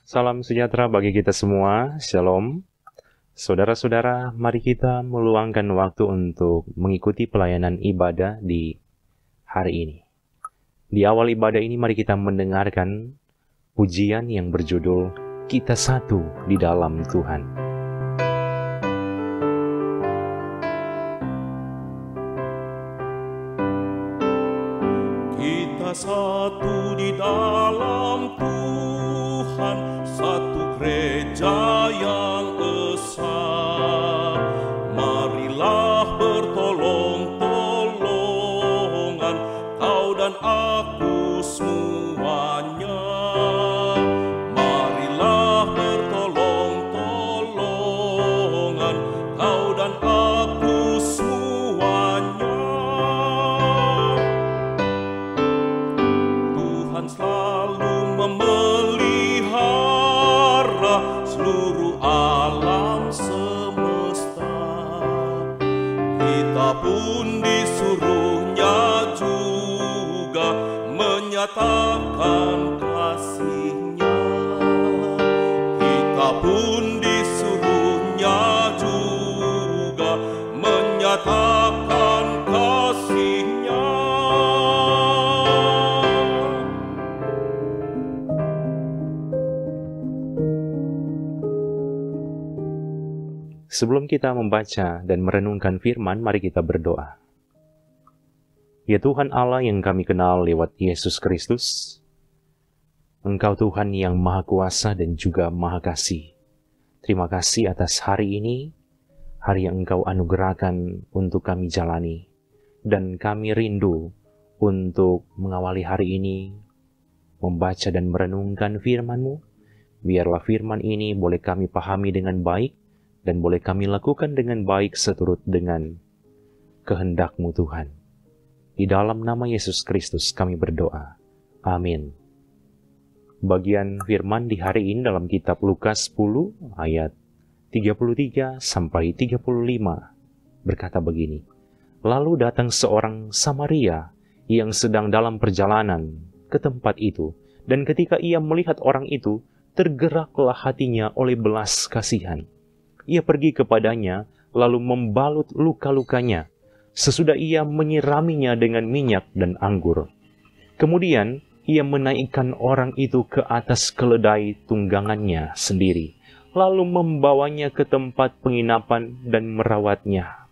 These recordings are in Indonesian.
Salam sejahtera bagi kita semua, Shalom. Saudara-saudara, mari kita meluangkan waktu untuk mengikuti pelayanan ibadah di hari ini. Di awal ibadah ini mari kita mendengarkan pujian yang berjudul Kita Satu di Dalam Tuhan. Kita satu di dalam Tuhan, satu gereja yang esa. Marilah bertolong-tolongan, kau dan aku semuanya. Marilah bertolong-tolongan, kau dan aku semuanya. Tuhan selalu memelihara seluruh alam semesta. Kita pun disuruhnya juga menyatakan kasih-Nya. Kita pun disuruhnya juga menyatakan kasih-Nya. Sebelum kita membaca dan merenungkan firman, mari kita berdoa. Ya Tuhan Allah yang kami kenal lewat Yesus Kristus, Engkau Tuhan yang Maha Kuasa dan juga Maha Kasih. Terima kasih atas hari ini, hari yang Engkau anugerahkan untuk kami jalani. Dan kami rindu untuk mengawali hari ini, membaca dan merenungkan firman-Mu. Biarlah firman ini boleh kami pahami dengan baik, dan boleh kami lakukan dengan baik seturut dengan kehendak-Mu Tuhan. Di dalam nama Yesus Kristus kami berdoa. Amin. Bagian firman di hari ini dalam kitab Lukas 10 ayat 33 sampai 35 berkata begini. Lalu datang seorang Samaria yang sedang dalam perjalanan ke tempat itu, dan ketika ia melihat orang itu, tergeraklah hatinya oleh belas kasihan. Ia pergi kepadanya, lalu membalut luka-lukanya. Sesudah ia menyiraminya dengan minyak dan anggur. Kemudian ia menaikkan orang itu ke atas keledai tunggangannya sendiri, lalu membawanya ke tempat penginapan dan merawatnya.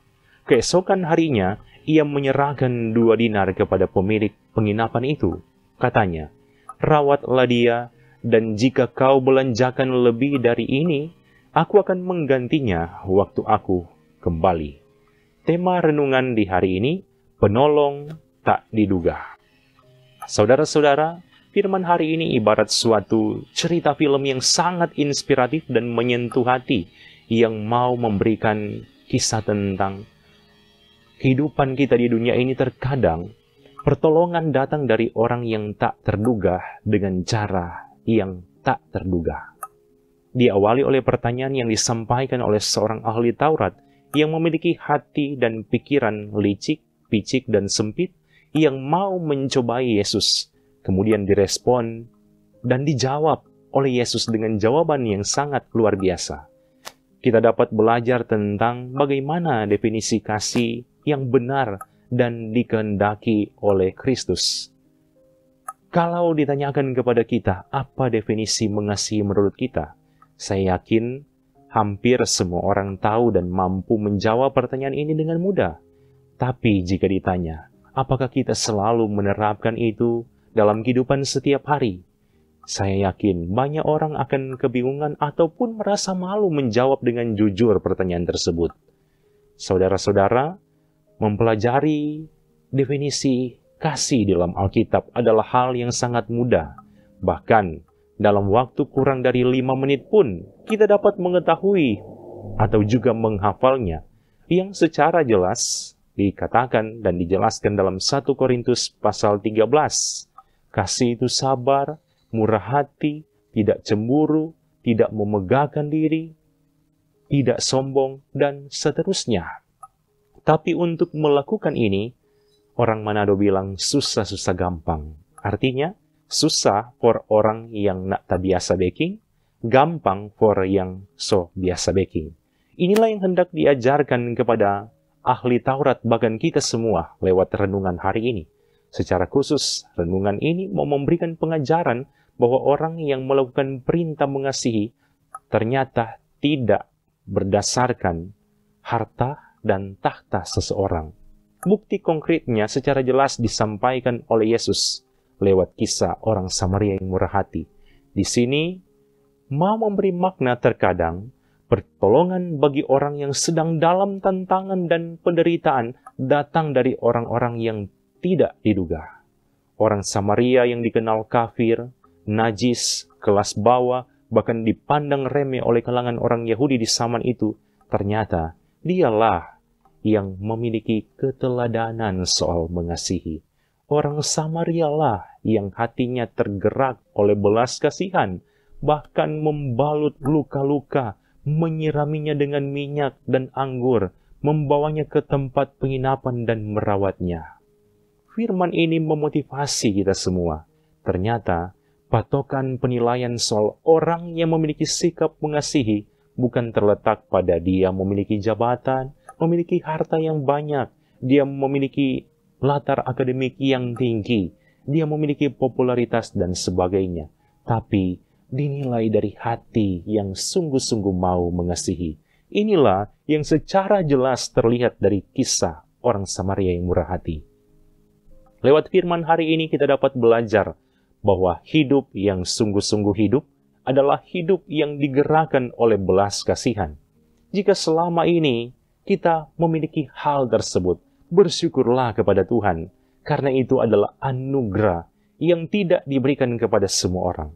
Keesokan harinya, ia menyerahkan 2 dinar kepada pemilik penginapan itu. Katanya, rawatlah dia, dan jika kau belanjakan lebih dari ini, aku akan menggantinya waktu aku kembali. Tema renungan di hari ini, penolong tak diduga. Saudara-saudara, firman hari ini ibarat suatu cerita film yang sangat inspiratif dan menyentuh hati, yang mau memberikan kisah tentang kehidupan kita di dunia ini. Terkadang, pertolongan datang dari orang yang tak terduga dengan cara yang tak terduga. Diawali oleh pertanyaan yang disampaikan oleh seorang ahli Taurat yang memiliki hati dan pikiran licik, picik, dan sempit yang mau mencobai Yesus. Kemudian direspon dan dijawab oleh Yesus dengan jawaban yang sangat luar biasa. Kita dapat belajar tentang bagaimana definisi kasih yang benar dan dikehendaki oleh Kristus. Kalau ditanyakan kepada kita, apa definisi mengasihi menurut kita? Saya yakin hampir semua orang tahu dan mampu menjawab pertanyaan ini dengan mudah. Tapi jika ditanya, apakah kita selalu menerapkan itu dalam kehidupan setiap hari? Saya yakin banyak orang akan kebingungan ataupun merasa malu menjawab dengan jujur pertanyaan tersebut. Saudara-saudara, mempelajari definisi kasih dalam Alkitab adalah hal yang sangat mudah. Bahkan, dalam waktu kurang dari 5 menit pun, kita dapat mengetahui atau juga menghafalnya, yang secara jelas dikatakan dan dijelaskan dalam 1 Korintus pasal 13. Kasih itu sabar, murah hati, tidak cemburu, tidak memegahkan diri, tidak sombong, dan seterusnya. Tapi untuk melakukan ini, orang Manado bilang susah-susah gampang. Artinya, susah for orang yang tak biasa baking, gampang for yang so biasa baking. Inilah yang hendak diajarkan kepada ahli Taurat bahkan kita semua lewat renungan hari ini. Secara khusus, renungan ini mau memberikan pengajaran bahwa orang yang melakukan perintah mengasihi ternyata tidak berdasarkan harta dan tahta seseorang. Bukti konkretnya secara jelas disampaikan oleh Yesus lewat kisah orang Samaria yang murah hati. Di sini mau memberi makna terkadang pertolongan bagi orang yang sedang dalam tantangan dan penderitaan datang dari orang-orang yang tidak diduga. Orang Samaria yang dikenal kafir, najis, kelas bawah, bahkan dipandang remeh oleh kalangan orang Yahudi di zaman itu, ternyata dialah yang memiliki keteladanan soal mengasihi. Orang Samaria lah yang hatinya tergerak oleh belas kasihan, bahkan membalut luka-luka, menyiraminya dengan minyak dan anggur, membawanya ke tempat penginapan dan merawatnya. Firman ini memotivasi kita semua. Ternyata, patokan penilaian soal orang yang memiliki sikap mengasihi bukan terletak pada dia memiliki jabatan, memiliki harta yang banyak, dia memiliki latar akademik yang tinggi, dia memiliki popularitas dan sebagainya. Tapi dinilai dari hati yang sungguh-sungguh mau mengasihi. Inilah yang secara jelas terlihat dari kisah orang Samaria yang murah hati. Lewat firman hari ini kita dapat belajar bahwa hidup yang sungguh-sungguh hidup adalah hidup yang digerakkan oleh belas kasihan. Jika selama ini kita memiliki hal tersebut, bersyukurlah kepada Tuhan, karena itu adalah anugerah yang tidak diberikan kepada semua orang.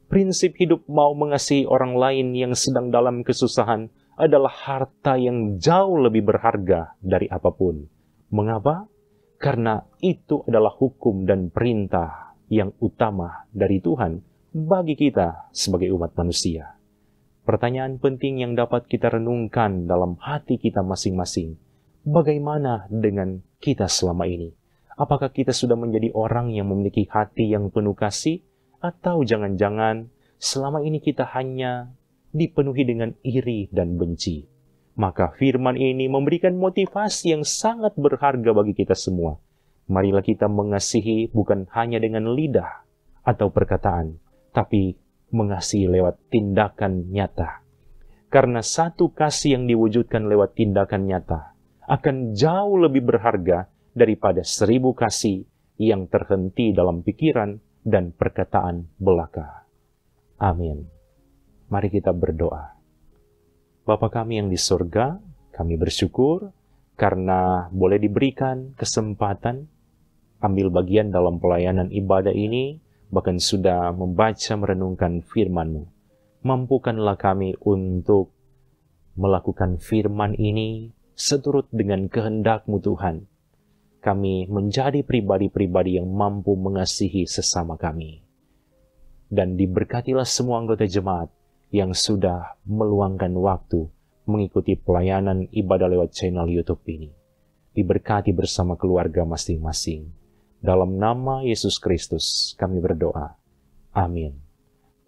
Prinsip hidup mau mengasihi orang lain yang sedang dalam kesusahan adalah harta yang jauh lebih berharga dari apapun. Mengapa? Karena itu adalah hukum dan perintah yang utama dari Tuhan bagi kita sebagai umat manusia. Pertanyaan penting yang dapat kita renungkan dalam hati kita masing-masing. Bagaimana dengan kita selama ini? Apakah kita sudah menjadi orang yang memiliki hati yang penuh kasih? Atau jangan-jangan selama ini kita hanya dipenuhi dengan iri dan benci? Maka firman ini memberikan motivasi yang sangat berharga bagi kita semua. Marilah kita mengasihi bukan hanya dengan lidah atau perkataan, tapi mengasihi lewat tindakan nyata. Karena satu kasih yang diwujudkan lewat tindakan nyata akan jauh lebih berharga daripada 1000 kasih yang terhenti dalam pikiran dan perkataan belaka. Amin. Mari kita berdoa. Bapa kami yang di surga, kami bersyukur karena boleh diberikan kesempatan ambil bagian dalam pelayanan ibadah ini, bahkan sudah membaca merenungkan firman-Mu. Mampukanlah kami untuk melakukan firman ini seturut dengan kehendak-Mu Tuhan. Kami menjadi pribadi-pribadi yang mampu mengasihi sesama kami. Dan diberkatilah semua anggota jemaat yang sudah meluangkan waktu mengikuti pelayanan ibadah lewat channel YouTube ini. Diberkati bersama keluarga masing-masing. Dalam nama Yesus Kristus kami berdoa. Amin.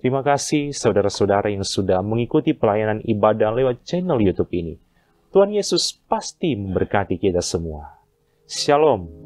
Terima kasih saudara-saudara yang sudah mengikuti pelayanan ibadah lewat channel YouTube ini. Tuhan Yesus pasti memberkati kita semua. Shalom.